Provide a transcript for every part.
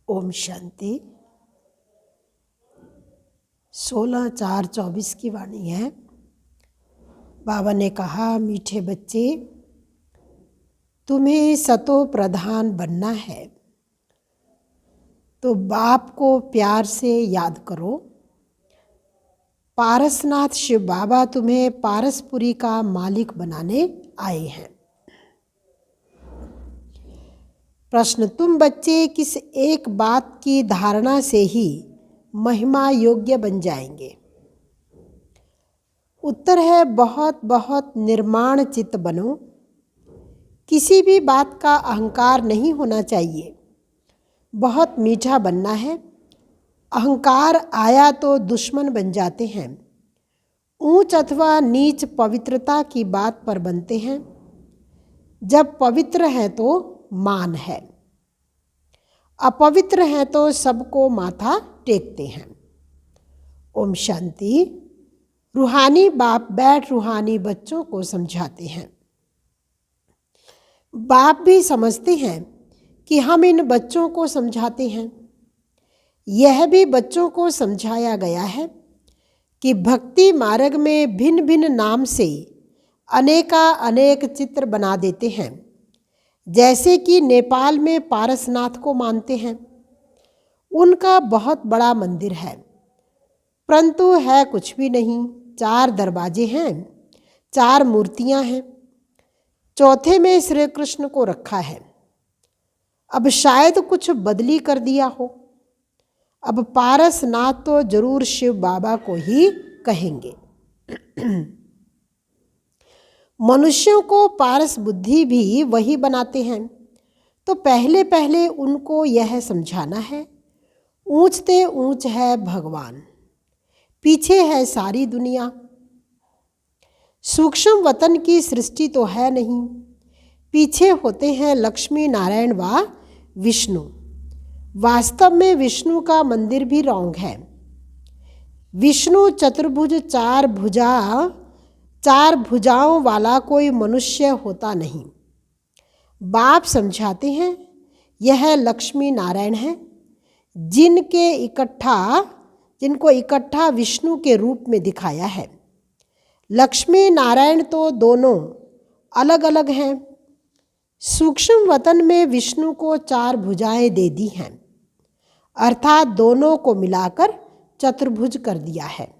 ओम शांति। 16/4/24 की वाणी है। बाबा ने कहा, मीठे बच्चे, तुम्हें सतो प्रधान बनना है तो बाप को प्यार से याद करो। पारसनाथ शिव बाबा तुम्हें पारसपुरी का मालिक बनाने आए हैं। प्रश्न, तुम बच्चे किस एक बात की धारणा से ही महिमा योग्य बन जाएंगे? उत्तर है, बहुत बहुत निर्माण चित्त बनो। किसी भी बात का अहंकार नहीं होना चाहिए। बहुत मीठा बनना है। अहंकार आया तो दुश्मन बन जाते हैं। ऊंच अथवा नीच पवित्रता की बात पर बनते हैं। जब पवित्र है तो मान है, अपवित्र है तो सबको माथा टेकते हैं। ओम शांति। रूहानी बाप बैठ रूहानी बच्चों को समझाते हैं। बाप भी समझते हैं कि हम इन बच्चों को समझाते हैं। यह भी बच्चों को समझाया गया है कि भक्ति मार्ग में भिन्न भिन्न नाम से अनेक चित्र बना देते हैं। जैसे कि नेपाल में पारसनाथ को मानते हैं। उनका बहुत बड़ा मंदिर है, परंतु है कुछ भी नहीं। 4 दरवाजे हैं, 4 मूर्तियां हैं। चौथे में श्री कृष्ण को रखा है। अब शायद कुछ बदली कर दिया हो। अब पारसनाथ तो जरूर शिव बाबा को ही कहेंगे। मनुष्यों को पारस बुद्धि भी वही बनाते हैं, तो पहले पहले उनको यह समझाना है, ऊंचते ऊंच है भगवान, पीछे है सारी दुनिया। सूक्ष्म वतन की सृष्टि तो है नहीं, पीछे होते हैं लक्ष्मी नारायण व विष्णु। वास्तव में विष्णु का मंदिर भी रॉन्ग है। विष्णु चतुर्भुज 4 भुजाओं वाला कोई मनुष्य होता नहीं। बाप समझाते हैं यह लक्ष्मी नारायण है, जिनको इकट्ठा विष्णु के रूप में दिखाया है। लक्ष्मी नारायण तो दोनों अलग अलग हैं। सूक्ष्म वतन में विष्णु को 4 भुजाएं दे दी हैं, अर्थात दोनों को मिलाकर चतुर्भुज कर दिया है।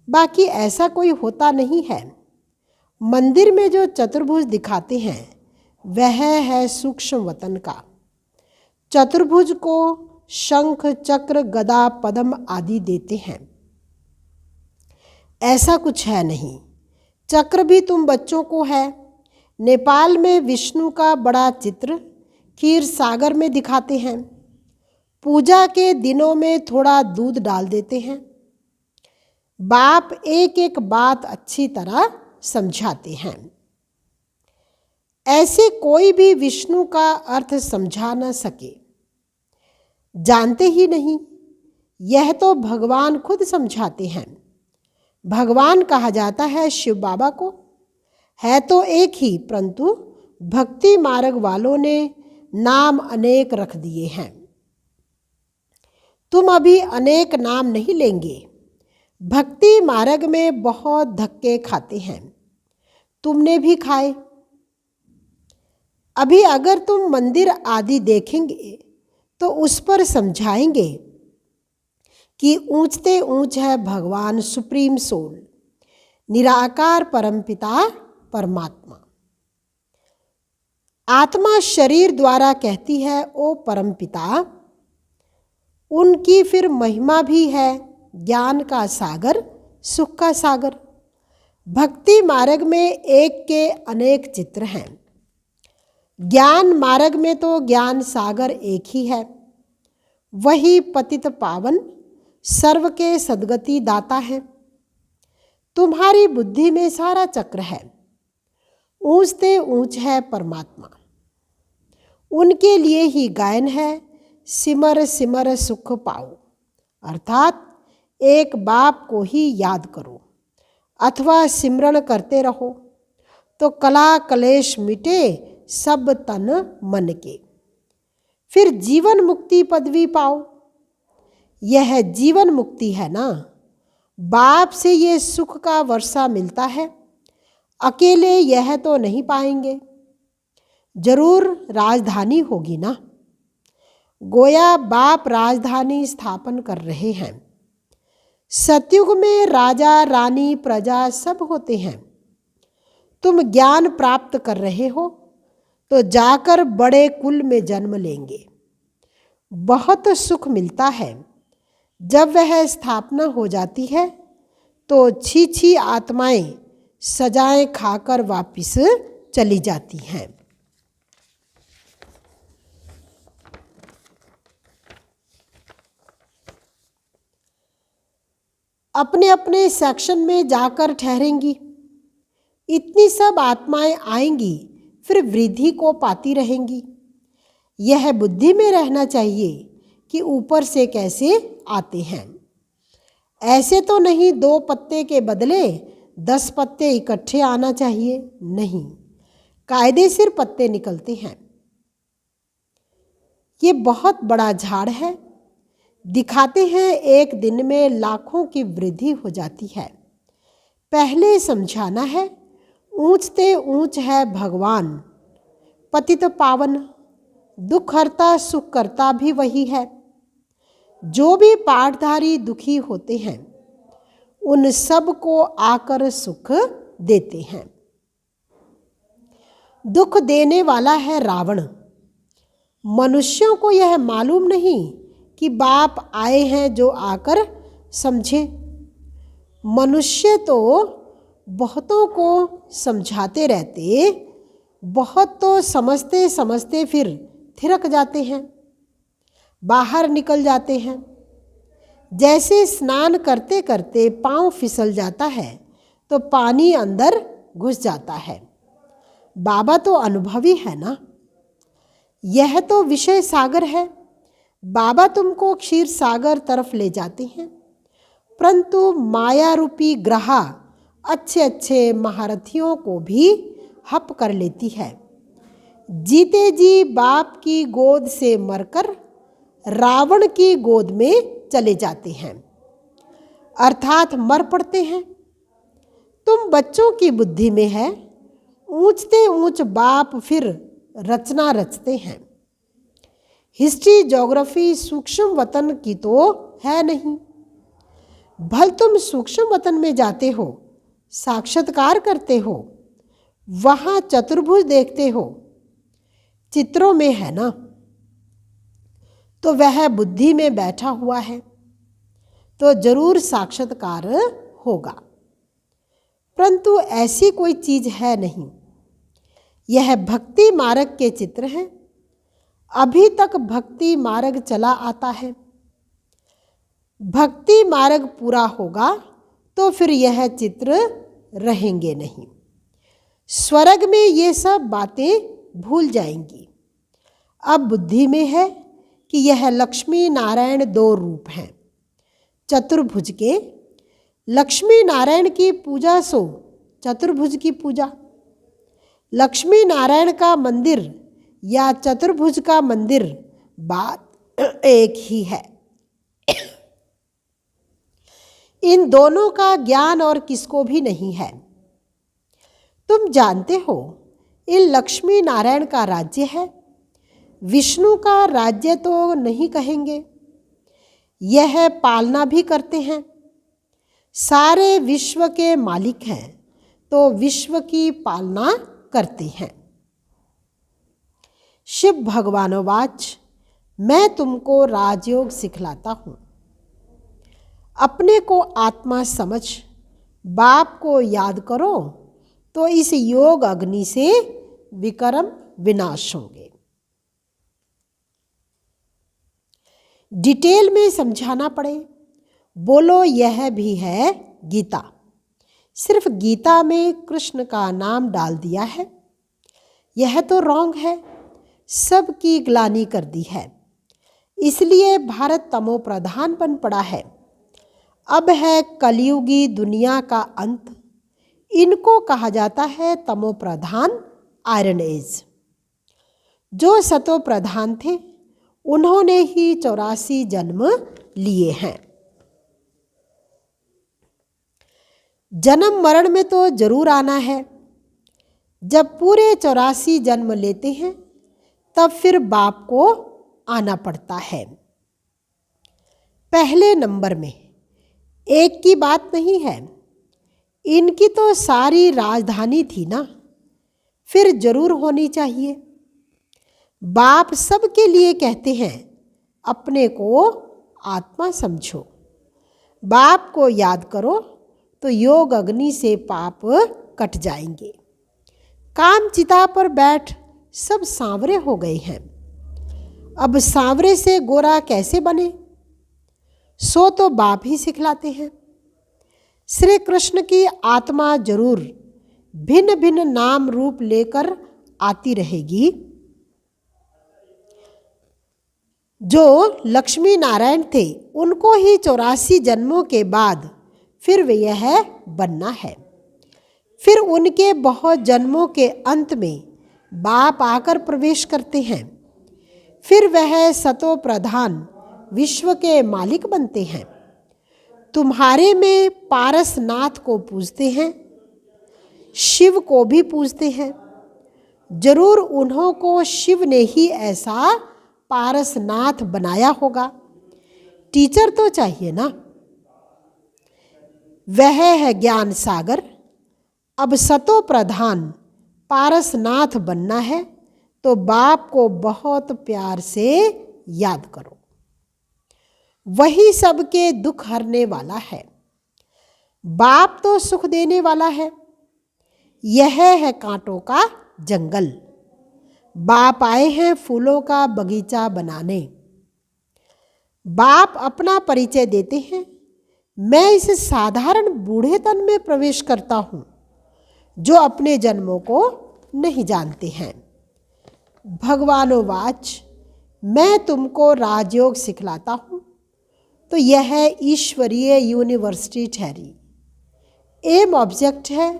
बाकी ऐसा कोई होता नहीं है। मंदिर में जो चतुर्भुज दिखाते हैं वह है सूक्ष्म वतन का। चतुर्भुज को शंख चक्र गदा पद्म आदि देते हैं। ऐसा कुछ है नहीं। चक्र भी तुम बच्चों को है। नेपाल में विष्णु का बड़ा चित्र क्षीर सागर में दिखाते हैं। पूजा के दिनों में थोड़ा दूध डाल देते हैं। बाप एक एक बात अच्छी तरह समझाते हैं। ऐसे कोई भी विष्णु का अर्थ समझा न सके, जानते ही नहीं। यह तो भगवान खुद समझाते हैं। भगवान कहा जाता है शिव बाबा को, है तो एक ही, परंतु भक्ति मार्ग वालों ने नाम अनेक रख दिए हैं। तुम अभी अनेक नाम नहीं लेंगे। भक्ति मार्ग में बहुत धक्के खाते हैं, तुमने भी खाए। अभी अगर तुम मंदिर आदि देखेंगे तो उस पर समझाएंगे कि ऊंचते ऊंच है भगवान, सुप्रीम सोल, निराकार परमपिता परमात्मा। आत्मा शरीर द्वारा कहती है, ओ परमपिता। उनकी फिर महिमा भी है, ज्ञान का सागर, सुख का सागर। भक्ति मार्ग में एक के अनेक चित्र हैं। ज्ञान मार्ग में तो ज्ञान सागर एक ही है। वही पतित पावन सर्व के सद्गति दाता है। तुम्हारी बुद्धि में सारा चक्र है। ऊंचते ऊंच है परमात्मा। उनके लिए ही गायन है, सिमर सिमर सुख पाओ। अर्थात एक बाप को ही याद करो अथवा सिमरण करते रहो तो कला कलेश मिटे सब तन मन के। फिर जीवन मुक्ति पदवी पाओ। यह जीवन मुक्ति है ना। बाप से ये सुख का वर्षा मिलता है, अकेले यह तो नहीं पाएंगे। जरूर राजधानी होगी ना। गोया बाप राजधानी स्थापन कर रहे हैं। सतयुग में राजा रानी प्रजा सब होते हैं। तुम ज्ञान प्राप्त कर रहे हो तो जाकर बड़े कुल में जन्म लेंगे। बहुत सुख मिलता है। जब वह स्थापना हो जाती है तो छी आत्माएं सजाएं खाकर वापिस चली जाती हैं। अपने अपने सेक्शन में जाकर ठहरेंगी। इतनी सब आत्माएं आएंगी, फिर वृद्धि को पाती रहेंगी। यह बुद्धि में रहना चाहिए कि ऊपर से कैसे आते हैं। ऐसे तो नहीं 2 पत्ते के बदले 10 पत्ते इकट्ठे आना चाहिए, नहीं, कायदे सिर पत्ते निकलते हैं। ये बहुत बड़ा झाड़ है। दिखाते हैं एक दिन में लाखों की वृद्धि हो जाती है। पहले समझाना है, ऊंचते ऊंच है भगवान, पतित पावन, दुख हरता सुख करता भी वही है। जो भी पाठधारी दुखी होते हैं उन सब को आकर सुख देते हैं। दुख देने वाला है रावण। मनुष्यों को यह मालूम नहीं कि बाप आए हैं जो आकर समझे। मनुष्य तो बहुतों को समझाते रहते, बहुत तो समझते समझते फिर थिरक जाते हैं, बाहर निकल जाते हैं। जैसे स्नान करते करते पांव फिसल जाता है तो पानी अंदर घुस जाता है। बाबा तो अनुभवी है ना। यह तो विषय सागर है। बाबा तुमको क्षीर सागर तरफ ले जाते हैं, परंतु माया रूपी ग्रहा अच्छे अच्छे महारथियों को भी हप कर लेती है। जीते जी बाप की गोद से मरकर रावण की गोद में चले जाते हैं, अर्थात मर पड़ते हैं। तुम बच्चों की बुद्धि में है, ऊंचते ऊंच बाप फिर रचना रचते हैं। हिस्ट्री ज्योग्राफी सूक्ष्म वतन की तो है नहीं। भल तुम सूक्ष्म वतन में जाते हो, साक्षात्कार करते हो, वहां चतुर्भुज देखते हो, चित्रों में है ना, तो वह बुद्धि में बैठा हुआ है, तो जरूर साक्षात्कार होगा। परंतु ऐसी कोई चीज है नहीं। यह भक्ति मार्ग के चित्र हैं। अभी तक भक्ति मार्ग चला आता है। भक्ति मार्ग पूरा होगा तो फिर यह चित्र रहेंगे नहीं। स्वर्ग में ये सब बातें भूल जाएंगी। अब बुद्धि में है कि यह लक्ष्मी नारायण 2 रूप हैं चतुर्भुज के। लक्ष्मी नारायण की पूजा सो चतुर्भुज की पूजा। लक्ष्मी नारायण का मंदिर या चतुर्भुज का मंदिर बात एक ही है। इन दोनों का ज्ञान और किसको भी नहीं है। तुम जानते हो इन लक्ष्मी नारायण का राज्य है। विष्णु का राज्य तो नहीं कहेंगे। यह पालना भी करते हैं। सारे विश्व के मालिक हैं तो विश्व की पालना करते हैं। शिव भगवानोवाच, मैं तुमको राजयोग सिखलाता हूँ। अपने को आत्मा समझ बाप को याद करो तो इस योग अग्नि से विकर्म विनाश होंगे। डिटेल में समझाना पड़े, बोलो यह भी है गीता। सिर्फ गीता में कृष्ण का नाम डाल दिया है। यह तो रॉन्ग है, सबकी ग्लानि कर दी है। इसलिए भारत तमो प्रधान बन पड़ा है। अब है कलयुगी दुनिया का अंत। इनको कहा जाता है तमो प्रधान आयरन एज। जो सतो प्रधान थे उन्होंने ही 84 जन्म लिए हैं। जन्म मरण में तो जरूर आना है। जब पूरे 84 जन्म लेते हैं तब फिर बाप को आना पड़ता है। पहले नंबर में एक की बात नहीं है, इनकी तो सारी राजधानी थी ना, फिर जरूर होनी चाहिए। बाप सबके लिए कहते हैं अपने को आत्मा समझो, बाप को याद करो तो योग अग्नि से पाप कट जाएंगे। काम चिता पर बैठ सब सांवरे हो गए हैं। अब सांवरे से गोरा कैसे बने, सो तो बाप ही सिखलाते हैं। श्री कृष्ण की आत्मा जरूर भिन्न भिन्न नाम रूप लेकर आती रहेगी। जो लक्ष्मी नारायण थे उनको ही 84 जन्मों के बाद फिर वे यह बनना है। फिर उनके बहुत जन्मों के अंत में बाप आकर प्रवेश करते हैं। फिर वह सतो प्रधान विश्व के मालिक बनते हैं। तुम्हारे में पारसनाथ को पूजते हैं, शिव को भी पूजते हैं। जरूर उन्हों को शिव ने ही ऐसा पारसनाथ बनाया होगा। टीचर तो चाहिए ना। वह है ज्ञान सागर। अब सतो प्रधान पारसनाथ बनना है तो बाप को बहुत प्यार से याद करो। वही सबके दुख हरने वाला है। बाप तो सुख देने वाला है। यह है कांटों का जंगल। बाप आए हैं फूलों का बगीचा बनाने। बाप अपना परिचय देते हैं, मैं इस साधारण बूढ़े तन में प्रवेश करता हूँ जो अपने जन्मों को नहीं जानते हैं। भगवानोवाच, मैं तुमको राजयोग सिखलाता हूँ तो यह ईश्वरीय यूनिवर्सिटी ठहरी। एम ऑब्जेक्ट है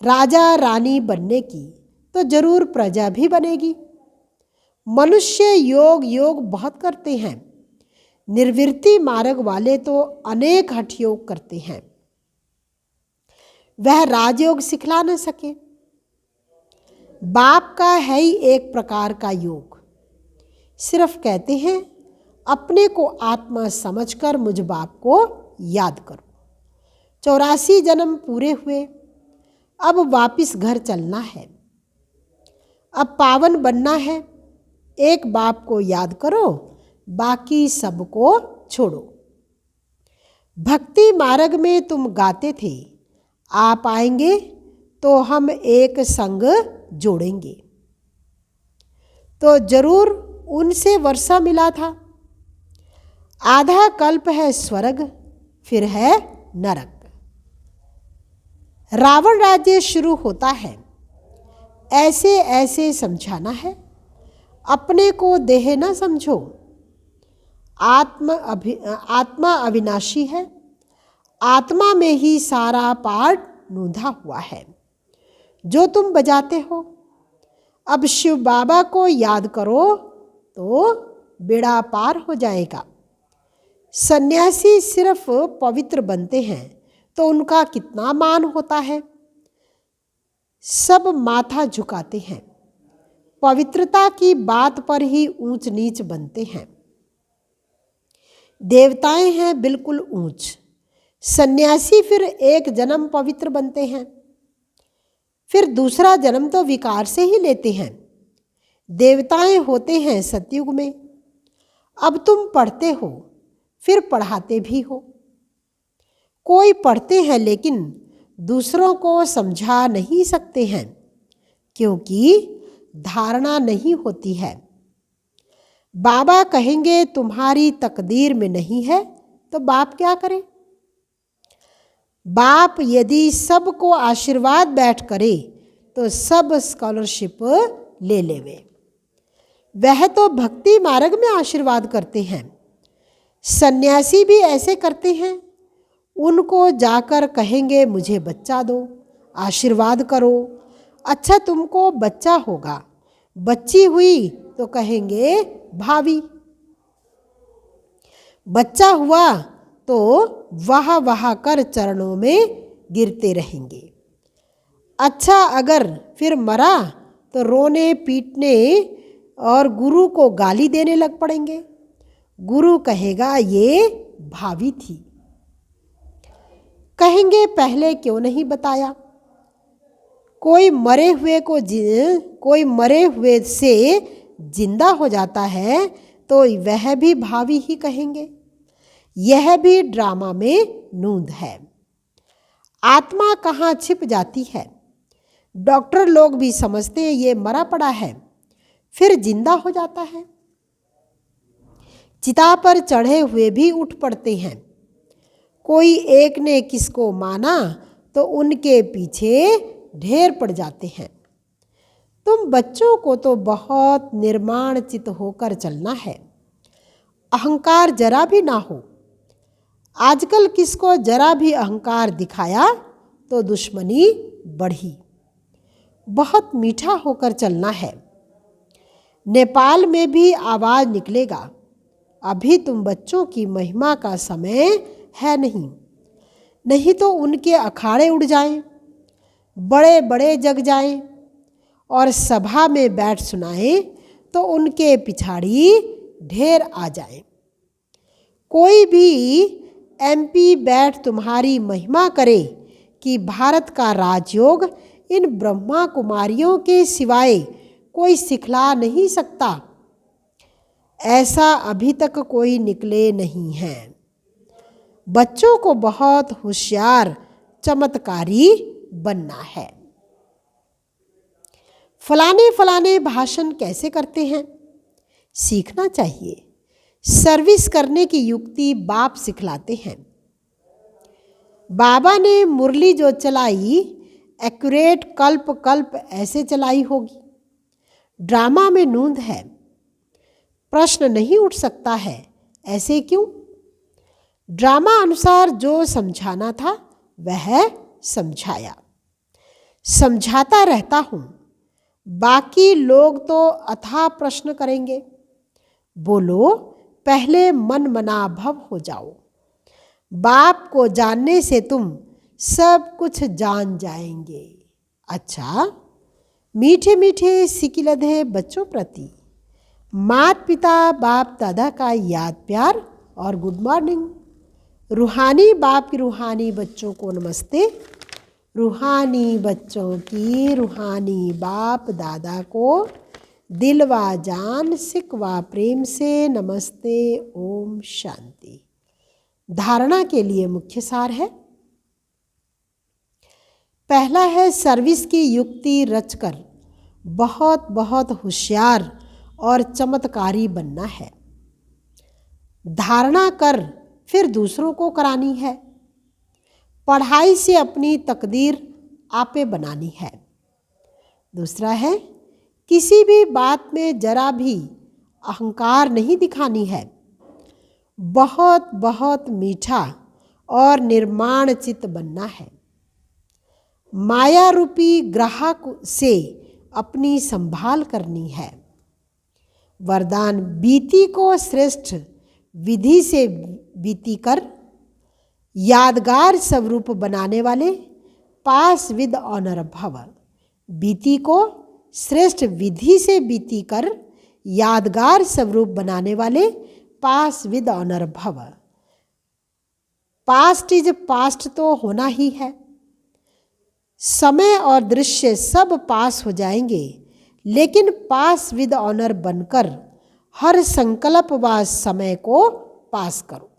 राजा रानी बनने की, तो जरूर प्रजा भी बनेगी। मनुष्य योग योग बहुत करते हैं, निर्वृत्ति मार्ग वाले तो अनेक हठ योग करते हैं। वह राजयोग सिखला न सके। बाप का है ही एक प्रकार का योग। सिर्फ कहते हैं अपने को आत्मा समझकर मुझ बाप को याद करो। 84 जन्म पूरे हुए, अब वापिस घर चलना है। अब पावन बनना है। एक बाप को याद करो, बाकी सबको छोड़ो। भक्ति मार्ग में तुम गाते थे, आप आएंगे तो हम एक संग जोड़ेंगे। तो जरूर उनसे वर्षा मिला था। आधा कल्प है स्वर्ग, फिर है नरक। रावण राज्य शुरू होता है, ऐसे ऐसे समझाना है। अपने को देह न समझो, आत्मा अविनाशी है। आत्मा में ही सारा पार्ट नूंधा हुआ है जो तुम बजाते हो। अब शिव बाबा को याद करो तो बेड़ा पार हो जाएगा। सन्यासी सिर्फ पवित्र बनते हैं तो उनका कितना मान होता है। सब माथा झुकाते हैं, पवित्रता की बात पर ही ऊंच नीच बनते हैं। देवताएं हैं बिल्कुल ऊंच। सन्यासी फिर एक जन्म पवित्र बनते हैं, फिर दूसरा जन्म तो विकार से ही लेते हैं। देवताएं होते हैं सतयुग में। अब तुम पढ़ते हो, फिर पढ़ाते भी हो। कोई पढ़ते हैं लेकिन दूसरों को समझा नहीं सकते हैं, क्योंकि धारणा नहीं होती है। बाबा कहेंगे तुम्हारी तकदीर में नहीं है, तो बाप क्या करे। बाप यदि सबको आशीर्वाद बैठ करे तो सब स्कॉलरशिप ले लेवे। वह तो भक्ति मार्ग में आशीर्वाद करते हैं। सन्यासी भी ऐसे करते हैं। उनको जाकर कहेंगे मुझे बच्चा दो, आशीर्वाद करो। अच्छा तुमको बच्चा होगा, बच्ची हुई तो कहेंगे भावी, बच्चा हुआ तो वाह वाह कर चरणों में गिरते रहेंगे। अच्छा अगर फिर मरा तो रोने पीटने और गुरु को गाली देने लग पड़ेंगे। गुरु कहेगा ये भावी थी। कहेंगे पहले क्यों नहीं बताया। कोई मरे हुए से जिंदा हो जाता है तो वह भी भावी ही कहेंगे। यह भी ड्रामा में नूंद है। आत्मा कहाँ छिप जाती है। डॉक्टर लोग भी समझते हैं ये मरा पड़ा है, फिर जिंदा हो जाता है। चिता पर चढ़े हुए भी उठ पड़ते हैं। कोई एक ने किसको माना तो उनके पीछे ढेर पड़ जाते हैं। तुम बच्चों को तो बहुत निर्माण चित्त होकर चलना है, अहंकार जरा भी ना हो। आजकल किसको जरा भी अहंकार दिखाया तो दुश्मनी बढ़ी। बहुत मीठा होकर चलना है। नेपाल में भी आवाज निकलेगा। अभी तुम बच्चों की महिमा का समय है नहीं तो उनके अखाड़े उड़ जाएं, बड़े बड़े जग जाएं और सभा में बैठ सुनाएं तो उनके पिछाड़ी ढेर आ जाएं। कोई भी MP बैठ तुम्हारी महिमा करे कि भारत का राजयोग इन ब्रह्मा कुमारियों के सिवाय कोई सिखला नहीं सकता। ऐसा अभी तक कोई निकले नहीं है। बच्चों को बहुत होशियार चमत्कारी बनना है। फलाने भाषण कैसे करते हैं सीखना चाहिए। सर्विस करने की युक्ति बाप सिखलाते हैं। बाबा ने मुरली जो चलाई एक्यूरेट कल्प कल्प ऐसे चलाई होगी। ड्रामा में नूंद है। प्रश्न नहीं उठ सकता है ऐसे क्यों। ड्रामा अनुसार जो समझाना था वह समझाया। समझाता रहता हूँ। बाकी लोग तो अथाह प्रश्न करेंगे। बोलो पहले मन मना भव हो जाओ। बाप को जानने से तुम सब कुछ जान जाएंगे। अच्छा मीठे मीठे सिकिलधे बच्चों प्रति माता पिता बाप दादा का याद प्यार और गुड मॉर्निंग। रूहानी बाप की रूहानी बच्चों को नमस्ते। रूहानी बच्चों की रूहानी बाप दादा को दिलवा जान सिकवा प्रेम से नमस्ते। ओम शांति। धारणा के लिए मुख्य सार है। पहला है सर्विस की युक्ति रचकर बहुत बहुत होशियार और चमत्कारी बनना है। धारणा कर फिर दूसरों को करानी है। पढ़ाई से अपनी तकदीर आपे बनानी है। दूसरा है किसी भी बात में जरा भी अहंकार नहीं दिखानी है। बहुत बहुत मीठा और निर्माण चित्त बनना है। माया रूपी ग्राहक से अपनी संभाल करनी है। वरदान बीती को श्रेष्ठ विधि से बीती कर यादगार स्वरूप बनाने वाले पास विद ऑनर भव। बीती को श्रेष्ठ विधि से बीती कर यादगार स्वरूप बनाने वाले पास विद ऑनर भव। पास्ट इज पास्ट तो होना ही है। समय और दृश्य सब पास हो जाएंगे, लेकिन पास विद ऑनर बनकर हर संकल्प व समय को पास करो।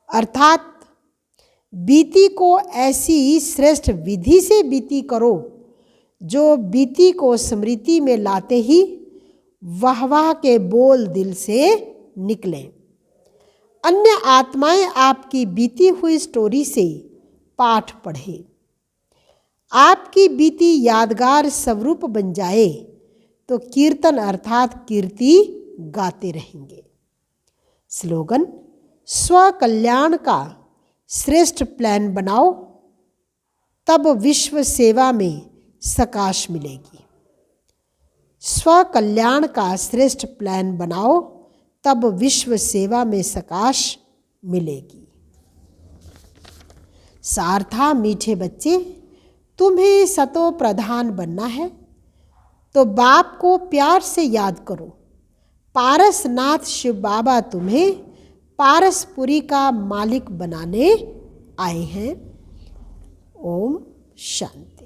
अर्थात बीती को ऐसी श्रेष्ठ विधि से बीती करो जो बीती को स्मृति में लाते ही वाह वाह के बोल दिल से निकलें। अन्य आत्माएं आपकी बीती हुई स्टोरी से पाठ पढ़े। आपकी बीती यादगार स्वरूप बन जाए तो कीर्तन अर्थात कीर्ति गाते रहेंगे। स्लोगन स्व कल्याण का श्रेष्ठ प्लान बनाओ, तब विश्व सेवा में सकाश मिलेगी। स्व कल्याण का श्रेष्ठ प्लान बनाओ, तब विश्व सेवा में सकाश मिलेगी। सार था, मीठे बच्चे, तुम्हें सतो प्रधान बनना है तो बाप को प्यार से याद करो। पारसनाथ शिव बाबा तुम्हें पारसपुरी का मालिक बनाने आए हैं। ओम शांति।